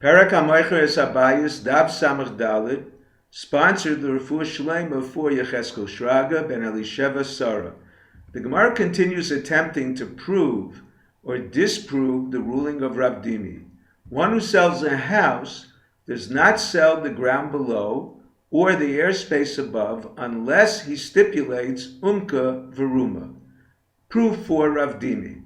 Perak HaMoicher Es Habayis, Dav Samach Dalet, sponsored the Refuah Shlema for Yecheskel Shraga ben Elisheva Sarah. The Gemara continues attempting to prove or disprove the ruling of Rav Dimi. One who sells a house does not sell the ground below or the airspace above unless he stipulates umka veruma. Proof for Rav Dimi.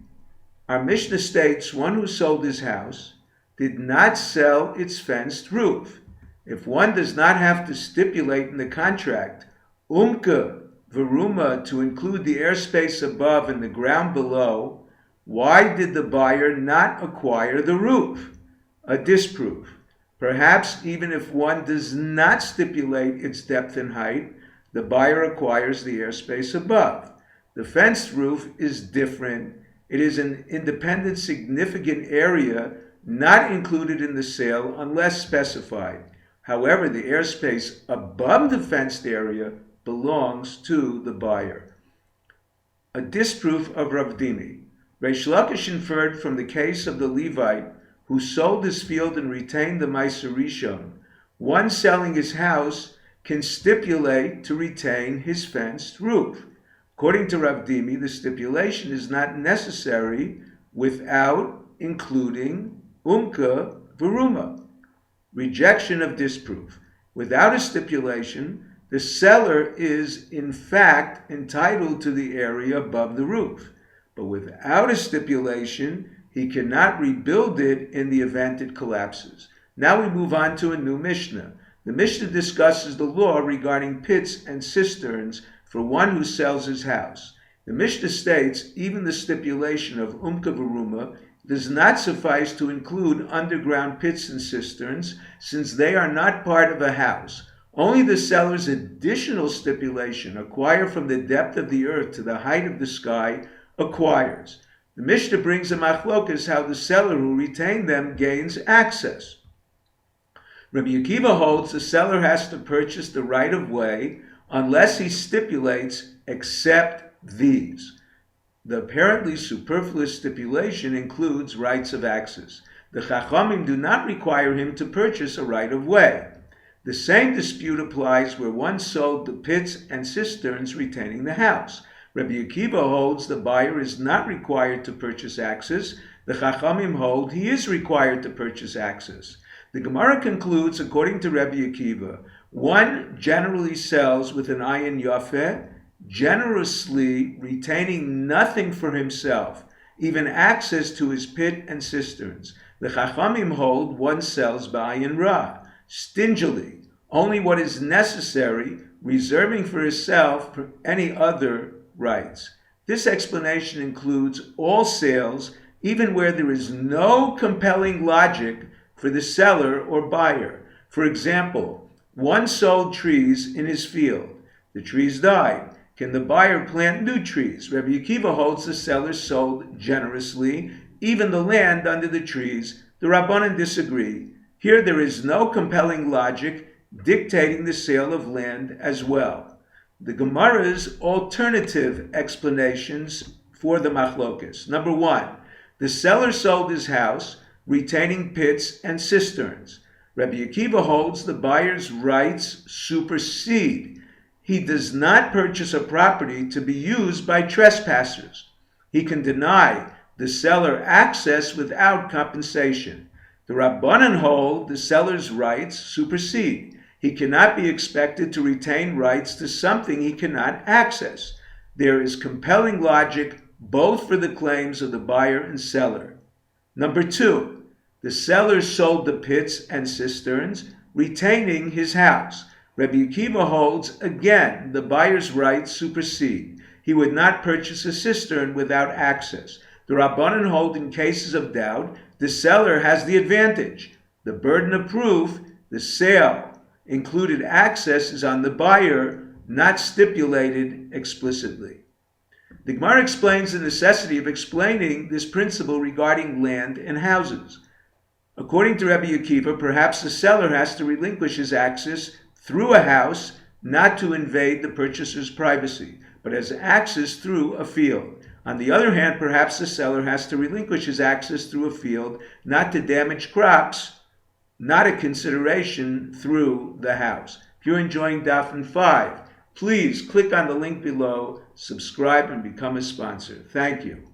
Our Mishnah states one who sold his house did not sell its fenced roof. If one does not have to stipulate in the contract umka veruma to include the airspace above and the ground below, why did the buyer not acquire the roof? A disproof. Perhaps even if one does not stipulate its depth and height, the buyer acquires the airspace above. The fenced roof is different. It is an independent, significant area not included in the sale unless specified. However, the airspace above the fenced area belongs to the buyer. A disproof of Rav Dimi. Reish Lakish inferred from the case of the Levite who sold his field and retained the Meiser Rishon. One selling his house can stipulate to retain his fenced roof. According to Rav Dimi, the stipulation is not necessary without including umka veruma. Rejection of disproof. Without a stipulation, the seller is in fact entitled to the area above the roof. But without a stipulation, he cannot rebuild it in the event it collapses. Now we move on to a new Mishnah. The Mishnah discusses the law regarding pits and cisterns for one who sells his house. The Mishnah states even the stipulation of umka veruma does not suffice to include underground pits and cisterns, since they are not part of a house. Only the seller's additional stipulation, acquire from the depth of the earth to the height of the sky, acquires. The Mishnah brings a machlokas how the seller who retained them gains access. Rabbi Akiva holds the seller has to purchase the right of way unless he stipulates except these. The apparently superfluous stipulation includes rights of access. The Chachamim do not require him to purchase a right of way. The same dispute applies where one sold the pits and cisterns retaining the house. Rabbi Akiva holds the buyer is not required to purchase access. The Chachamim hold he is required to purchase access. The Gemara concludes, according to Rabbi Akiva, one generally sells with an ayin yafeh, generously retaining nothing for himself, even access to his pit and cisterns. The Chachamim hold one sells ba'ayin ra, stingily, only what is necessary, reserving for himself for any other rights. This explanation includes all sales, even where there is no compelling logic for the seller or buyer. For example, one sold trees in his field. The trees died. Can the buyer plant new trees? Rabbi Akiva holds the seller sold generously, even the land under the trees. The Rabbanan disagree. Here there is no compelling logic dictating the sale of land as well. The Gemara's alternative explanations for the machlokas. Number one, the seller sold his house, retaining pits and cisterns. Rabbi Akiva holds the buyer's rights supersede. He does not purchase a property to be used by trespassers. He can deny the seller access without compensation. The Rabbanan hold the seller's rights supersede. He cannot be expected to retain rights to something he cannot access. There is compelling logic both for the claims of the buyer and seller. Number two, the seller sold the pits and cisterns, retaining his house. Rabbi Akiva holds, again, the buyer's rights supersede. He would not purchase a cistern without access. The Rabbanan hold in cases of doubt, the seller has the advantage. The burden of proof, the sale, included access is on the buyer, not stipulated explicitly. The Gemara explains the necessity of explaining this principle regarding land and houses. According to Rabbi Akiva, perhaps the seller has to relinquish his access through a house, not to invade the purchaser's privacy, but has access through a field. On the other hand, perhaps the seller has to relinquish his access through a field, not to damage crops not a consideration through the house. If you're enjoying Daf 5, please click on the link below, subscribe, and become a sponsor. Thank you.